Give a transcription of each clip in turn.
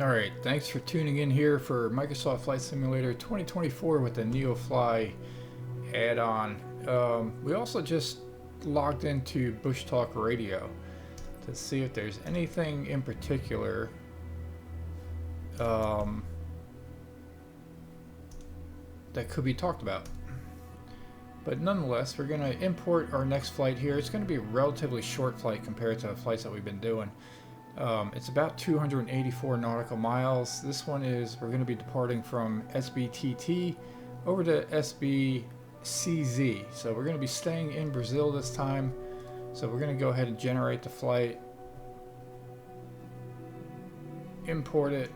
Alright, thanks for tuning in here for Microsoft Flight Simulator 2024 with the NeoFly add-on. We also just logged into Bush Talk Radio to see if there's anything in particular that could be talked about. But nonetheless, we're going to import our next flight here. It's going to be a relatively short flight compared to the flights that we've been doing. It's about 284 nautical miles. This one is, we're going to be departing from SBTT over to SBCZ. So we're going to be staying in Brazil this time. So we're going to go ahead and generate the flight, import it.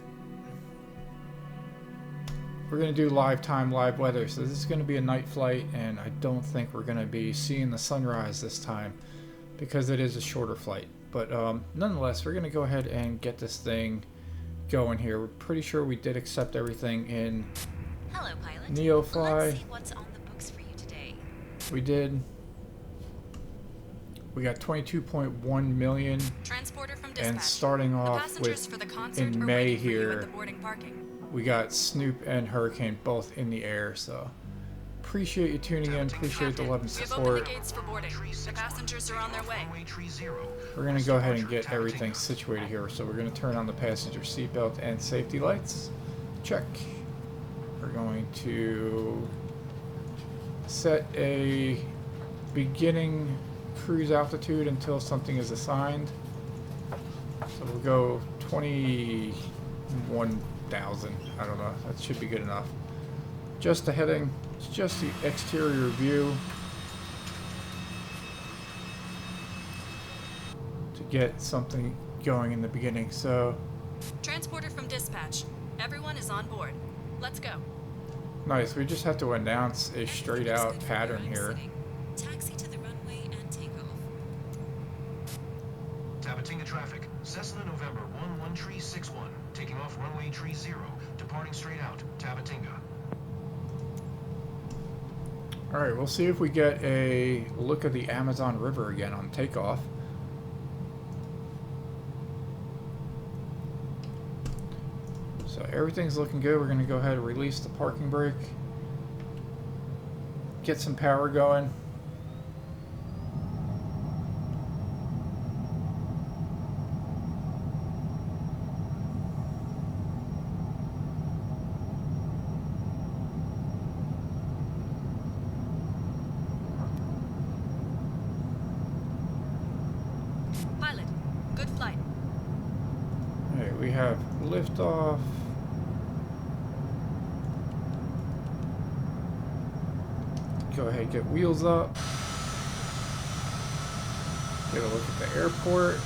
We're going to do live time, live weather. So this is going to be a night flight, and I don't think we're going to be seeing the sunrise this time because it is a shorter flight. But nonetheless, we're going to go ahead and get this thing going here. We're pretty sure we did accept everything in Hello, pilot. NeoFly. Let's see what's on the books for you today. We did. We got 22.1 million. Transporter from dispatch. And starting off with for the concert in are May waiting for you at here, the boarding parking. we got Snoop and Hurricane both in the air. So appreciate you tuning in. Appreciate the love and We have opened the support. gates for boarding. The passengers are on their way. We're going to go ahead and get everything situated here. So we're going to turn on the passenger seatbelt and safety lights. Check. We're going to set a beginning cruise altitude until something is assigned. So we'll go 21,000. I don't know. That should be good enough. Just the heading. It's just the exterior view to get something going in the beginning. So Transporter from dispatch. Everyone is on board. Let's go. nice. We just have to announce a straight out pattern here. Taxi to the runway and take off. Tabatinga traffic. Cessna November 11361. Taking off runway 30. Departing straight out. Tabatinga. Alright, we'll see if we get a look at the Amazon River again on takeoff. So everything's looking good. We're going to go ahead and release the parking brake. Get some power going. Pilot, good flight. Alright, we have liftoff. Go ahead, get wheels up. Get a look at the airport.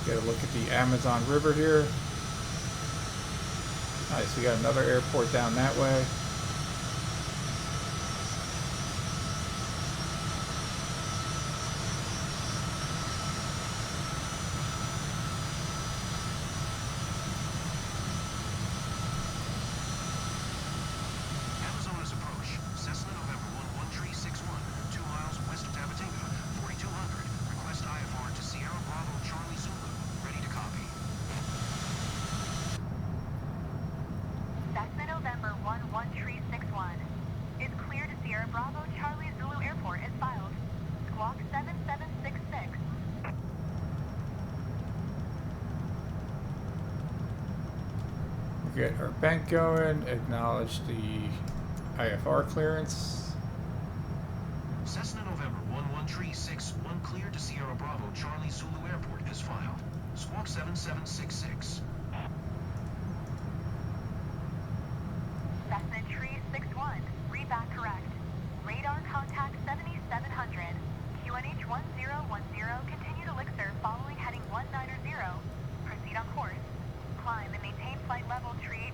Get a look at the Amazon River here. Nice, we got another airport down that way. Amazonas approach. Cessna November 11361. 2 miles west of Tabatinga. 4200. Request IFR to Sierra Bravo Charlie Zulu. Ready to copy. Cessna November 11361. It's clear to Sierra Bravo Charlie Zulu Airport is filed. Squawk 7766. Get our bank going, acknowledge the IFR clearance. Cessna November 11361. Clear to Sierra Bravo Charlie Zulu Airport is filed. Squawk 7766. Cessna Tree 61. Read back correct. Radar contact 7700. QNH 1010. Continue to Elixir following heading 190. Proceed on course. Climb and maintain flight level 380.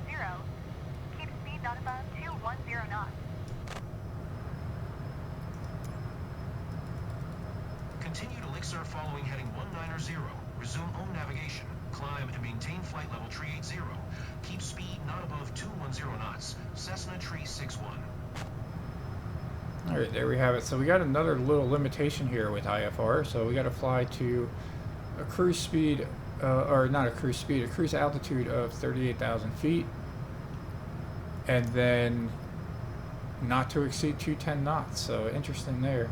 Keep speed not above 210 knots. Continue to Elixir following heading 190. Resume own navigation. Climb and maintain flight level 380. Keep speed not above 210 knots. 1361. Alright, there we have it. So we got another little limitation here with IFR. So we got to fly to a cruise speed, or not a cruise speed, a cruise altitude of 38,000 feet. And then not to exceed 210 knots. So interesting there.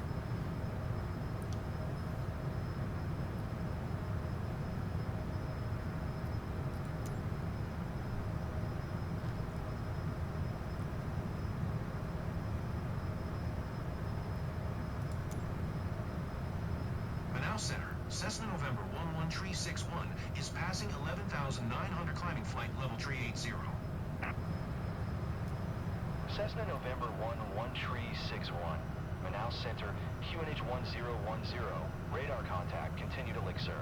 Center, Cessna November 11361 is passing 11,900 climbing flight level 380. Cessna November 11361, Manaus Center, QNH 1010, radar contact, continue to lick, sir.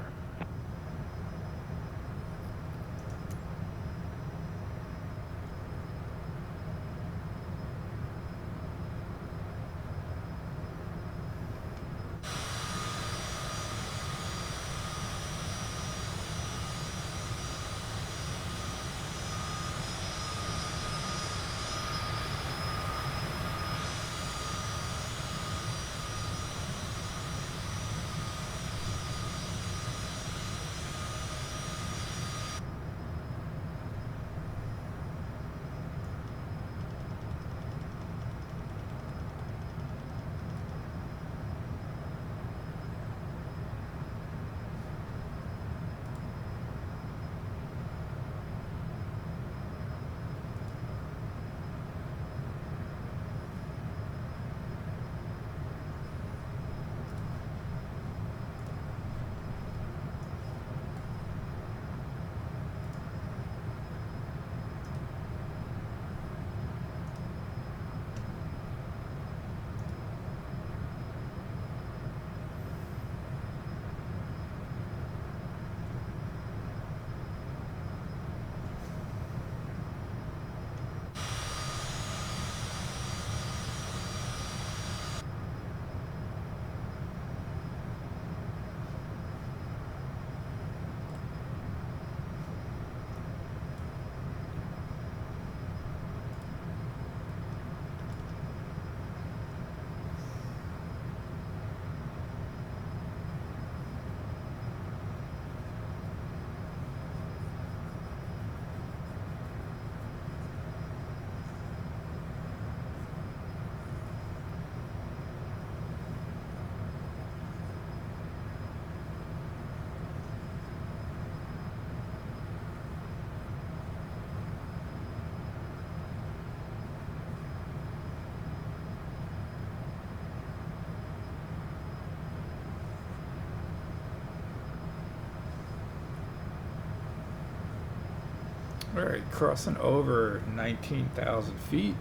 Alright, crossing over 19,000 feet.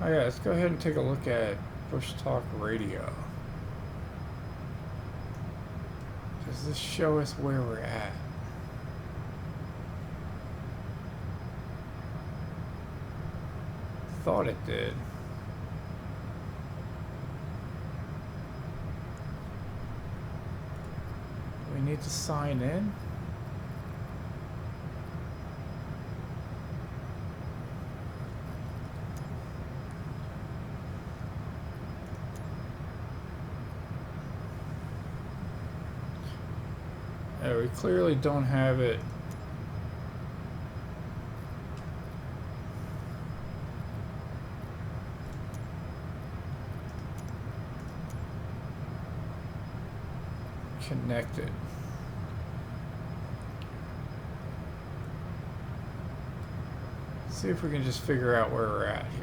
Oh yeah, let's go ahead and take a look at Push Talk Radio. Does this show us where we're at? Thought it did. We need to sign in. Yeah, we clearly don't have it. Connected. See if we can just figure out where we're at here.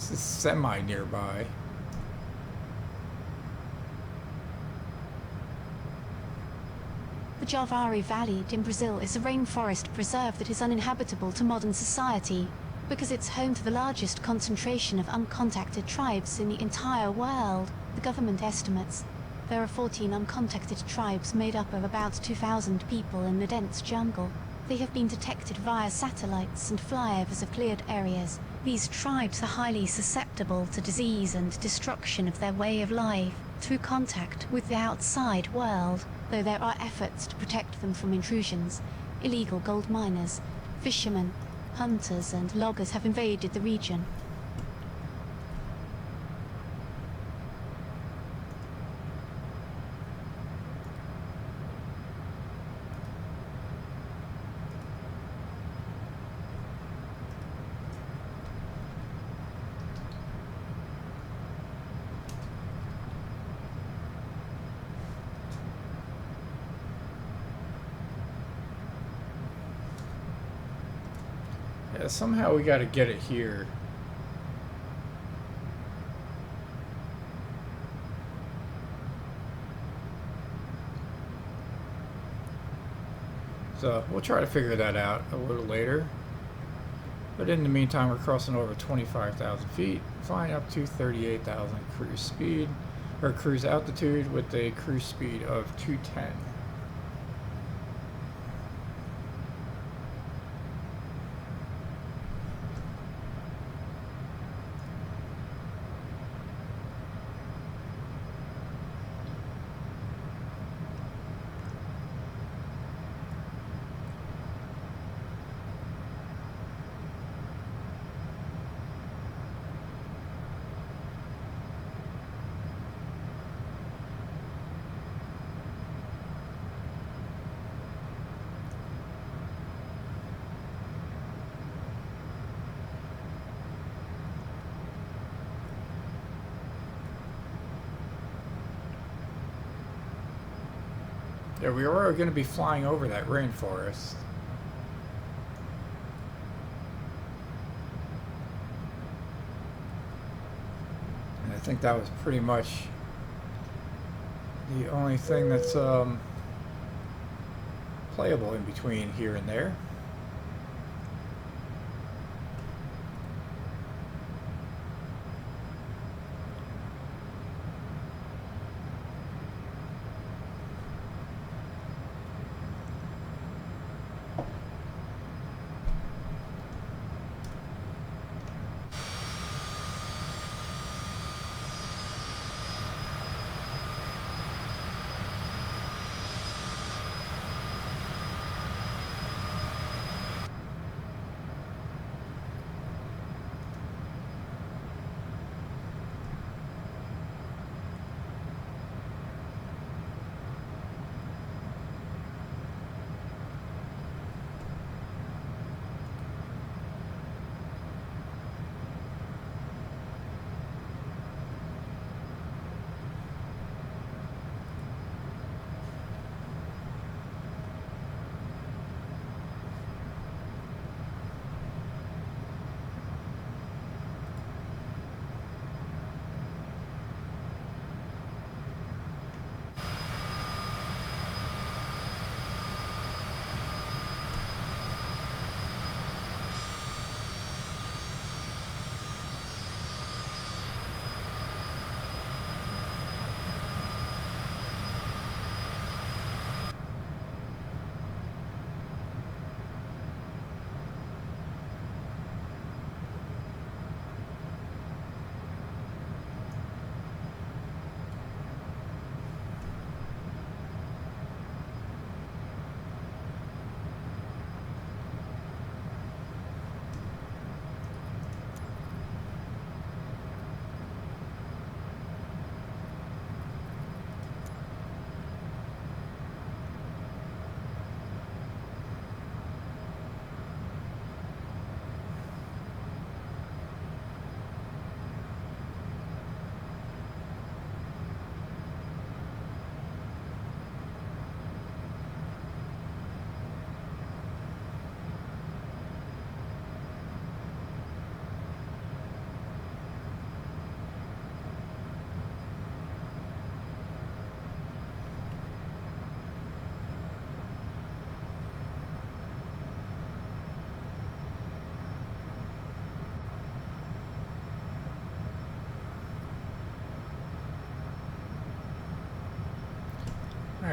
This is semi-nearby. The Javari Valley in Brazil is a rainforest preserve that is uninhabitable to modern society because it's home to the largest concentration of uncontacted tribes in the entire world. The government estimates there are 14 uncontacted tribes made up of about 2,000 people in the dense jungle. They have been detected via satellites and flyovers of cleared areas. These tribes are highly susceptible to disease and destruction of their way of life through contact with the outside world, though there are efforts to protect them from intrusions. Illegal gold miners, fishermen, hunters and loggers have invaded the region. Yeah, somehow we gotta get it here. So we'll try to figure that out a little later. But in the meantime, we're crossing over 25,000 feet, flying up to 38,000 cruise speed, or cruise altitude with a cruise speed of 210. Yeah, we are going to be flying over that rainforest. And I think that was pretty much the only thing that's playable in between here and there.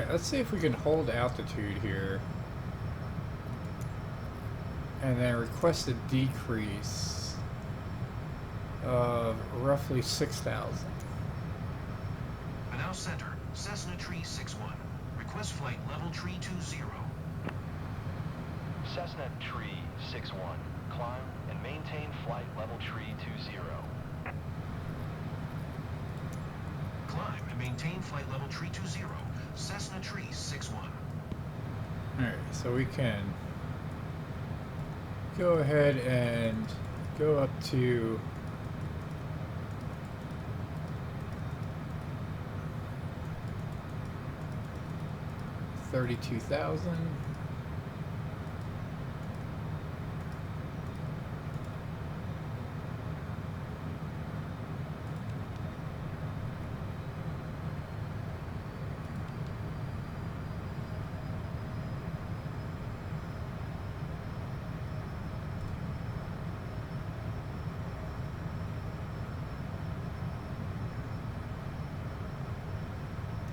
Alright, let's see if we can hold altitude here. And then request a decrease of roughly 6,000. Manaus Center, Cessna Tree 61. Request flight level tree 20. Cessna Tree 61. Climb and maintain flight level tree 20. Climb and maintain flight level tree 20. Cessna Tree 61. Alright, so we can go ahead and go up to 32,000.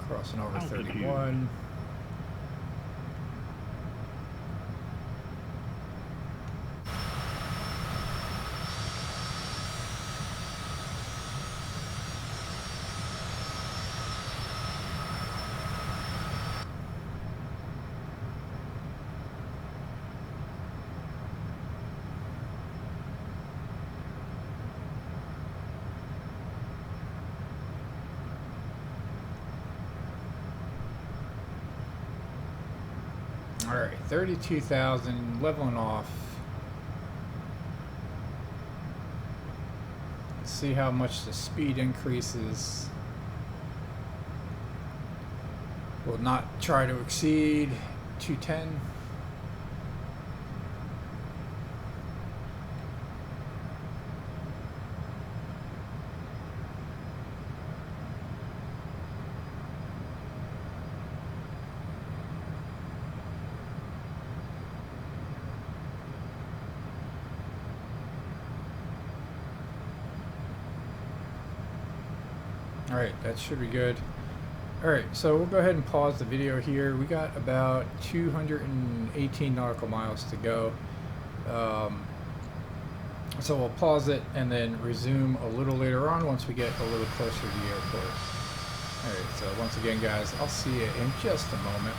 Crossing over 31. Alright, 32,000, leveling off. Let's see how much the speed increases. Will not try to exceed 210. Alright, that should be good. Alright, so we'll go ahead and pause the video here. We got about 218 nautical miles to go. So we'll pause it and then resume a little later on once we get a little closer to the airport. Alright, so once again guys, I'll see you in just a moment.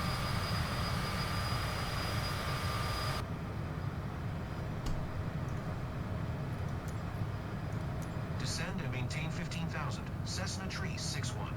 Descend and maintain 15,000. Cessna Tree 61.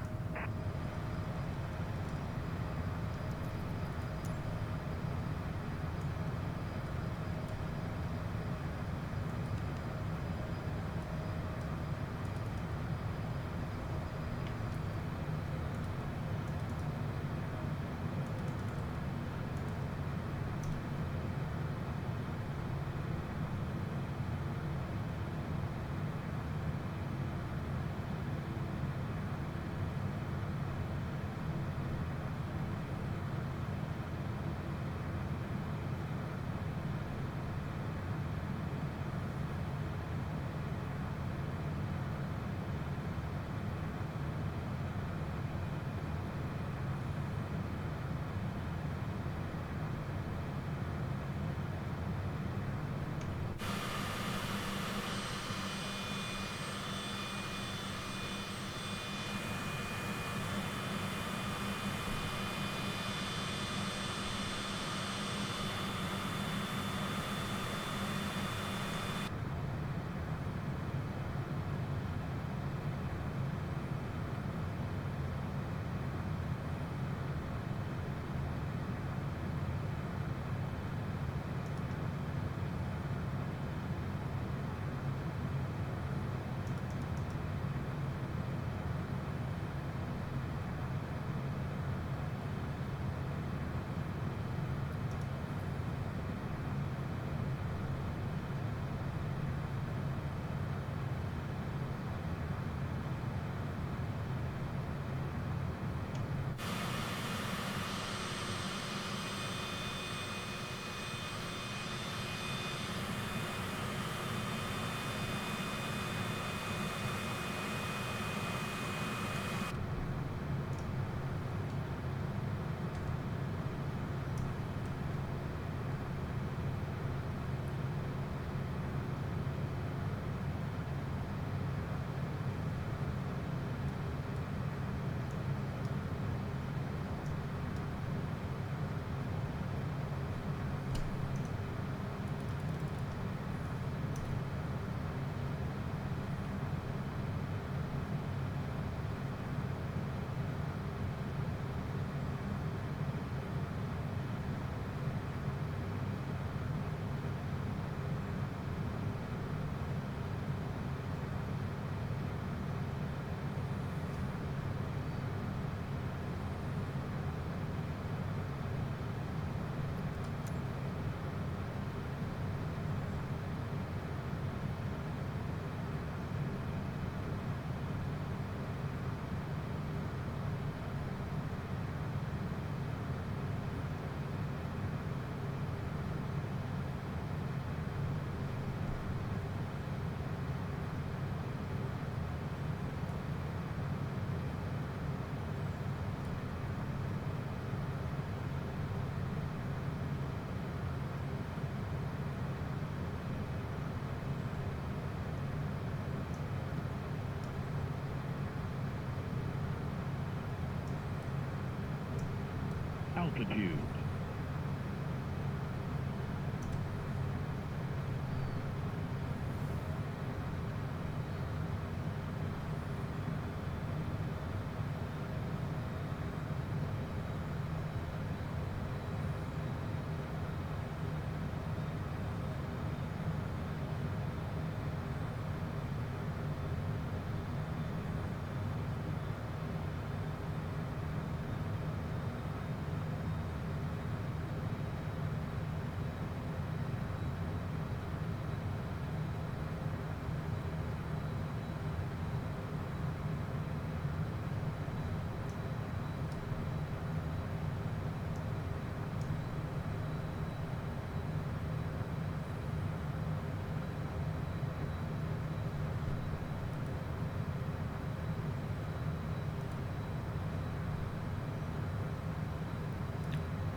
altitude.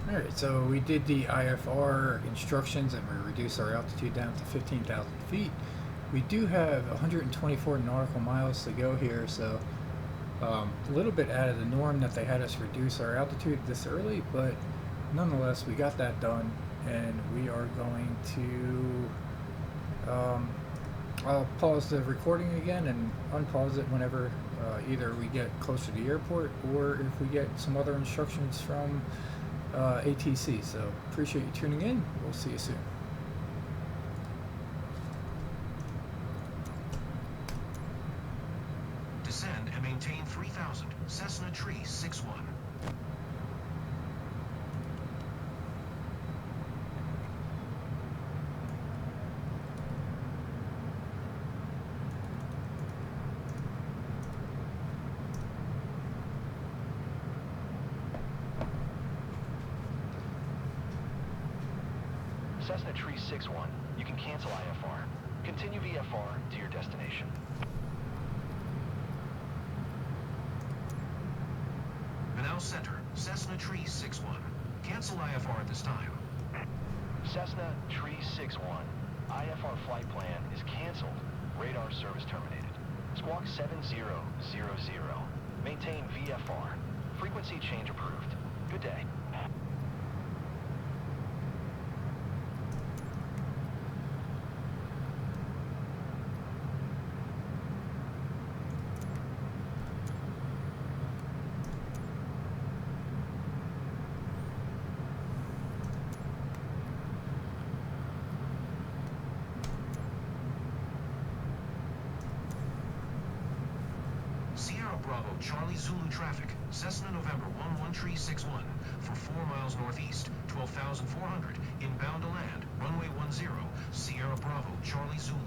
Alright, so we did the IFR instructions and we reduced our altitude down to 15,000 feet. We do have 124 nautical miles to go here, so a little bit out of the norm that they had us reduce our altitude this early, but nonetheless we got that done, and we are going to I'll pause the recording again and unpause it whenever either we get closer to the airport or if we get some other instructions from ATC. So appreciate you tuning in. We'll see you soon. Descend and maintain 3000. Cessna Tree 61. Cessna Tree 61. You can cancel IFR. Continue VFR to your destination. Manaus Center, Cessna Tree 61. Cancel IFR at this time. Cessna Tree 61. IFR flight plan is canceled. Radar service terminated. Squawk 7000. Maintain VFR. Frequency change approved. Good day. Sierra Bravo, Charlie Zulu traffic. Cessna November 11361 for 4 miles northeast, 12,400. Inbound to land, runway 10. Sierra Bravo, Charlie Zulu.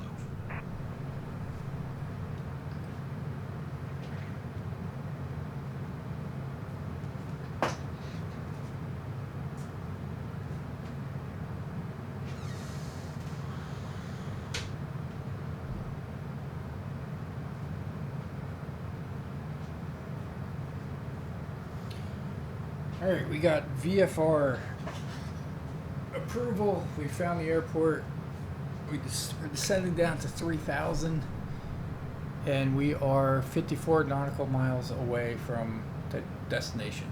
Alright, we got VFR approval. We found the airport. We're descending down to 3,000. And we are 54 nautical miles away from the destination.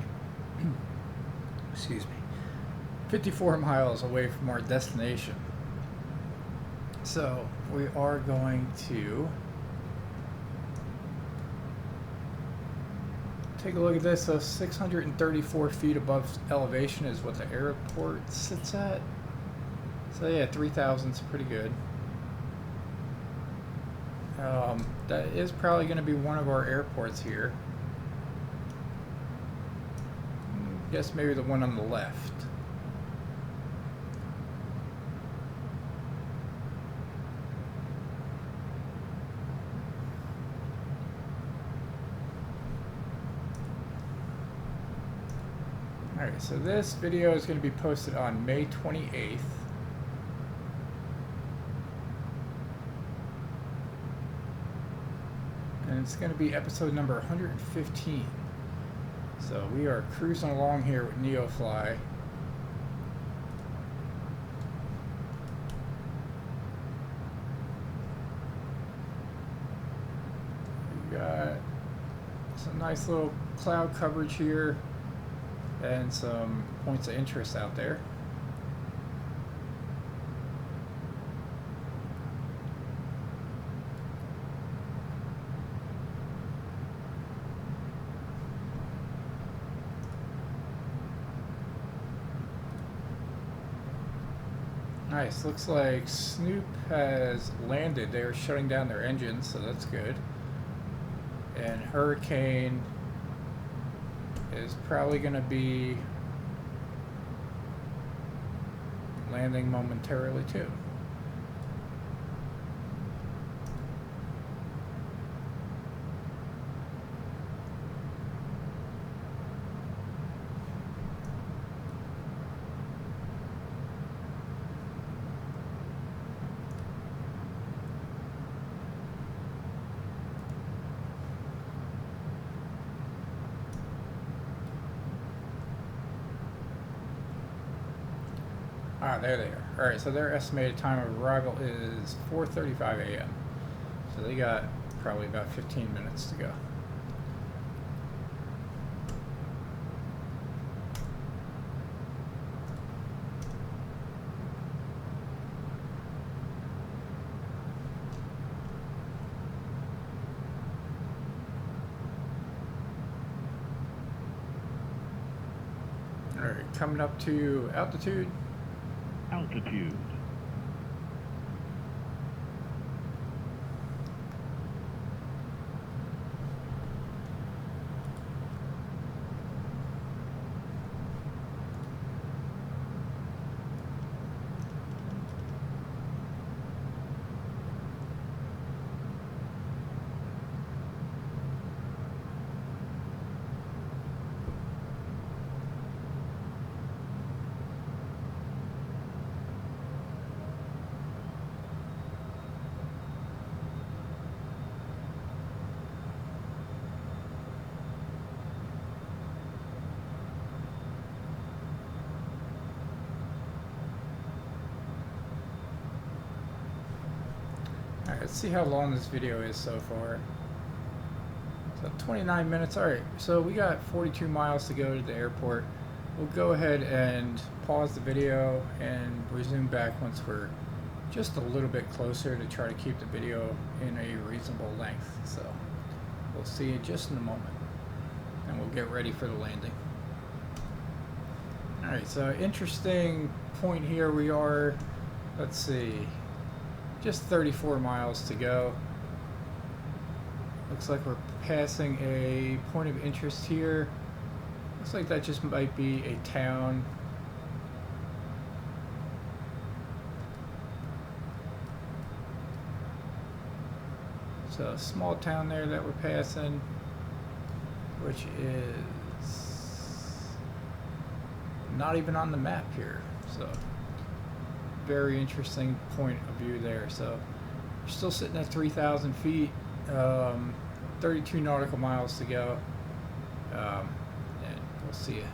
Excuse me. 54 miles away from our destination. So, we are going to take a look at this. So 634 feet above elevation is what the airport sits at. So yeah, 3,000 is pretty good. That is probably going to be one of our airports here. Guess maybe the one on the left. Alright, so this video is going to be posted on May 28th. And it's going to be episode number 115. So we are cruising along here with NeoFly. We got some nice little cloud coverage here. and some points of interest out there. Nice. Looks like Snoop has landed. They're shutting down their engines, so that's good. And Hurricane is probably going to be landing momentarily too. Ah, there they are. Alright, so their estimated time of arrival is 4:35 a.m. So they got probably about 15 minutes to go. Alright, coming up to altitude. Altitude. Alright, let's see how long this video is so far. So 29 minutes. Alright, so we got 42 miles to go to the airport. We'll go ahead and pause the video and resume back once we're just a little bit closer to try to keep the video in a reasonable length. So we'll see you just in a moment, and we'll get ready for the landing. Alright, so interesting point here. We are, let's see, just 34 miles to go. Looks like we're passing a point of interest here. Looks like that just might be a town. So a small town there that we're passing, which is not even on the map here. So very interesting point of view there. So we're still sitting at 3,000 feet, 32 nautical miles to go, and we'll see you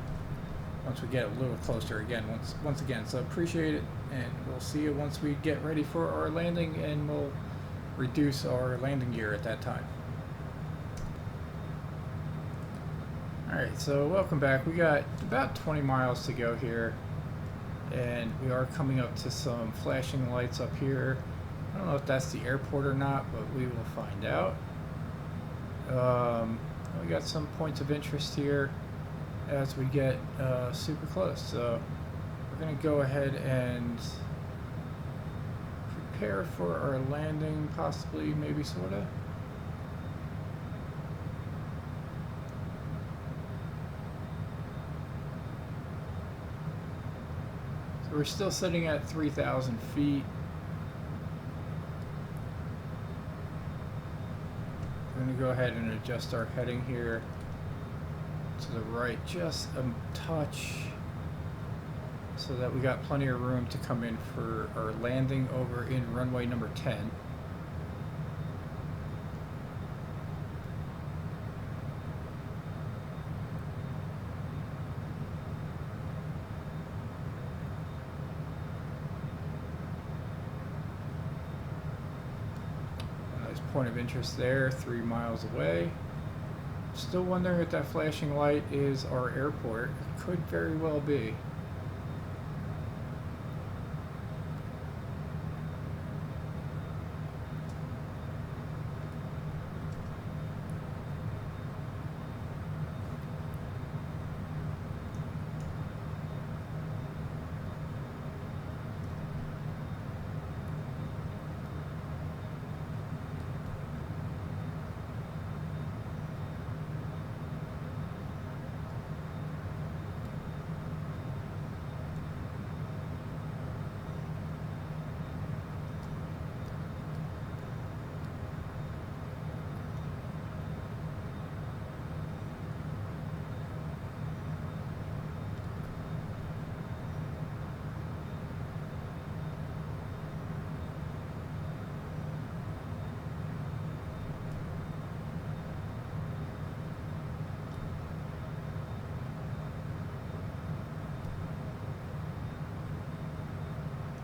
once we get a little closer again. Once again, so appreciate it, and we'll see you once we get ready for our landing, and we'll reduce our landing gear at that time. Alright, so welcome back. We got about 20 miles to go here, and we are coming up to some flashing lights up here. I don't know if that's the airport or not, but we will find out. We got some points of interest here as we get super close. So we're going to go ahead and prepare for our landing, possibly, maybe, sorta. So we're still sitting at 3,000 feet. We're going to go ahead and adjust our heading here to the right just a touch, so that we got plenty of room to come in for our landing over in runway number 10. A nice point of interest there, 3 miles away. Just Still wondering if that flashing light is our airport. It could very well be.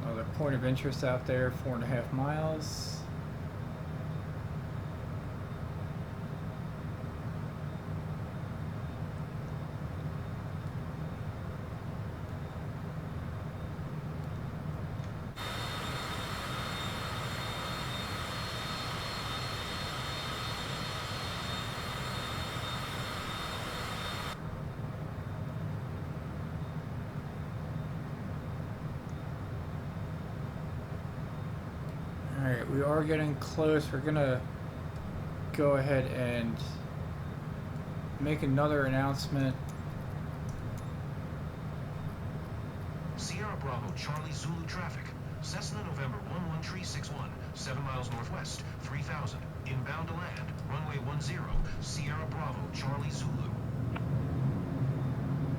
Another point of interest out there, 4.5 miles. Alright, we are getting close. We're gonna go ahead and make another announcement. Sierra Bravo Charlie Zulu traffic. Cessna November 11361, 7 miles northwest, 3000. Inbound to land, runway 10, Sierra Bravo Charlie Zulu.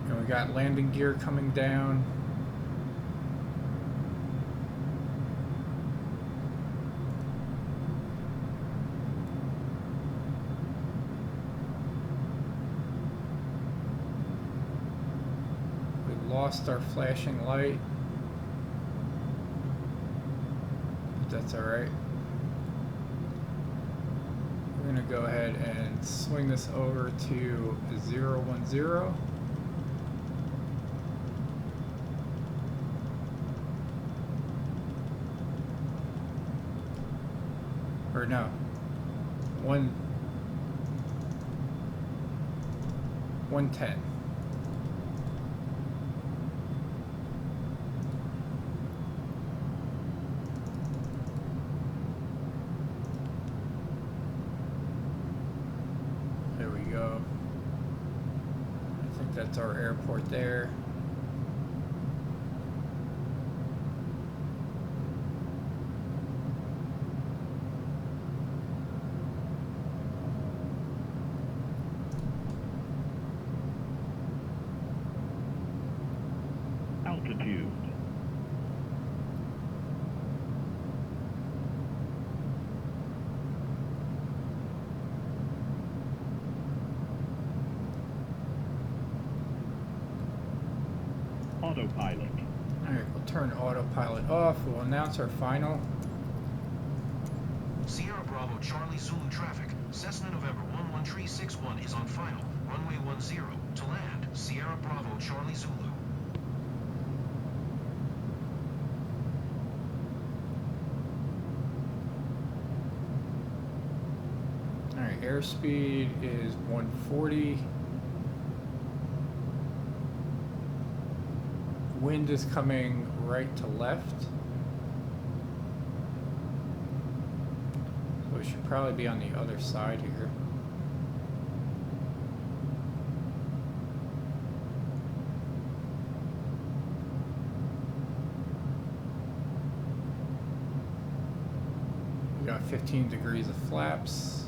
And we got landing gear coming down. Lost our flashing light, but that's all right. We're gonna go ahead and swing this over to 010. Or no, 110. That's our airport there. Altitude. Autopilot. Alright, we'll turn autopilot off. We'll announce our final. Sierra Bravo Charlie Zulu traffic. Cessna November 11361 is on final. Runway 10 to land. Sierra Bravo Charlie Zulu. Alright, airspeed is 140. Wind is coming right to left. So we should probably be on the other side here. We got 15 degrees of flaps.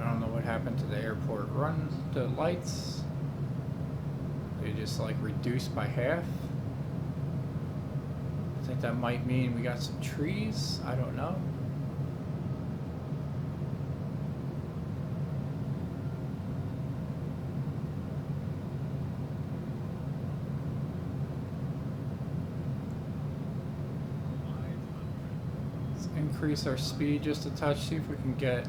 I don't know what happened to the airport run, the lights. They just like reduced by half. I think that might mean we got some trees. I don't know. Let's increase our speed just a touch, see if we can get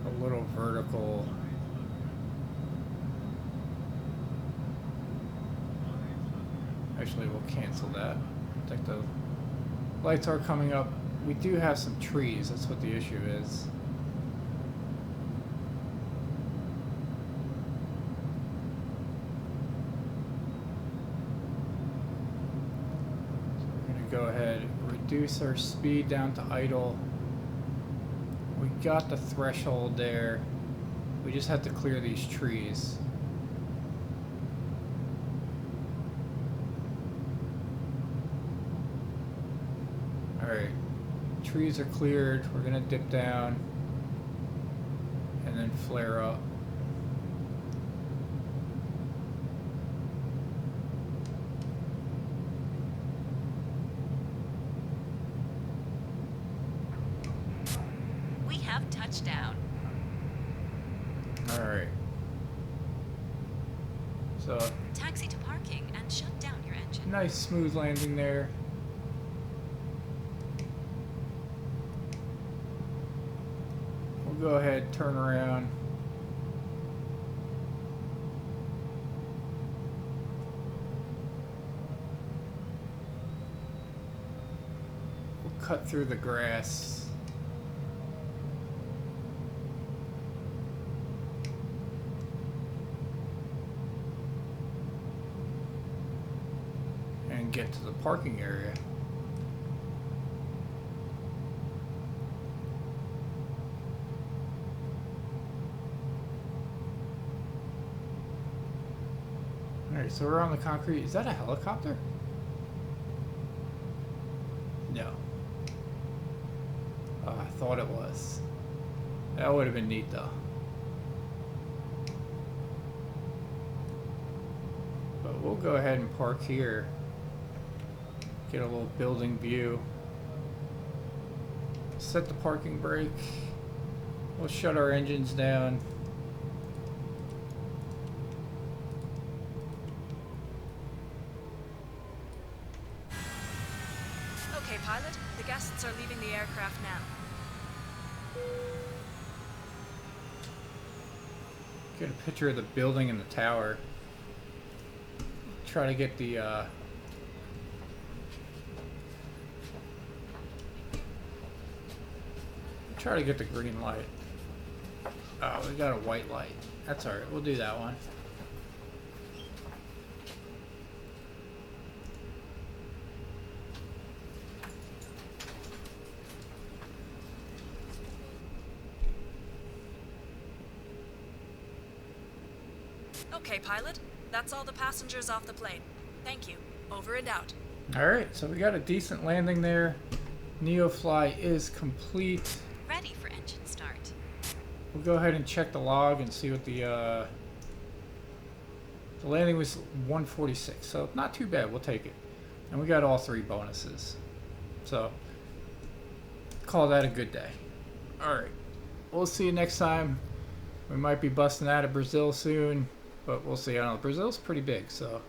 a little vertical. Actually, we'll cancel that. I think the lights are coming up. We do have some trees. That's what the issue is. So we're going to go ahead and reduce our speed down to idle. We got the threshold there. We just have to clear these trees. Alright, trees are cleared. We're gonna dip down and then flare up. We have touchdown. Alright. So, Taxi to parking and shut down your engine. nice smooth landing there. We'll go ahead, turn around. We'll cut through the grass. And get to the parking area. Alright, so we're on the concrete. Is that a helicopter? No. Oh, I thought it was. That would have been neat though. But we'll go ahead and park here. Get a little building view. Set the parking brake. We'll shut our engines down. Okay, pilot. The guests are leaving the aircraft now. Get a picture of the building and the tower. Try to get the green light. Oh, we got a white light. That's alright, we'll do that one. Okay, pilot. That's all the passengers off the plane. Thank you. Over and out. Alright, so we got a decent landing there. NeoFly is complete. Ready for engine start. We'll go ahead and check the log and see what the landing was 146, so not too bad, we'll take it. And we got all 3 bonuses. So, call that a good day. Alright, we'll see you next time. We might be busting out of Brazil soon, but we'll see. I don't know, Brazil's pretty big, so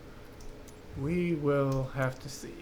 we will have to see.